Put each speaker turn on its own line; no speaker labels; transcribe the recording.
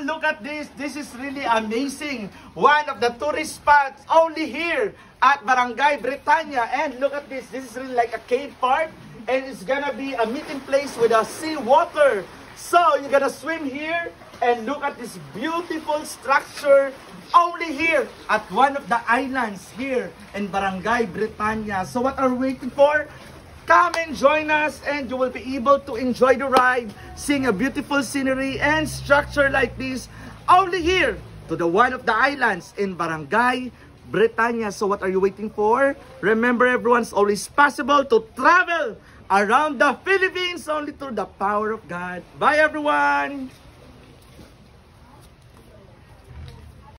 look at this. This is really amazing. One of the tourist spots only here at Barangay Bretanya. And look at this. This is really like a cave park. And it's gonna be a meeting place with a sea water. So you're gonna swim here and look at this beautiful structure only here at one of the islands here in Barangay Bretanya. So what are we waiting for? Come and join us and you will be able to enjoy the ride, seeing a beautiful scenery and structure like this only here to the one of the islands in Barangay Bretanya. So what are you waiting for? Remember, everyone's always possible to travel around the Philippines only through the power of God. Bye everyone!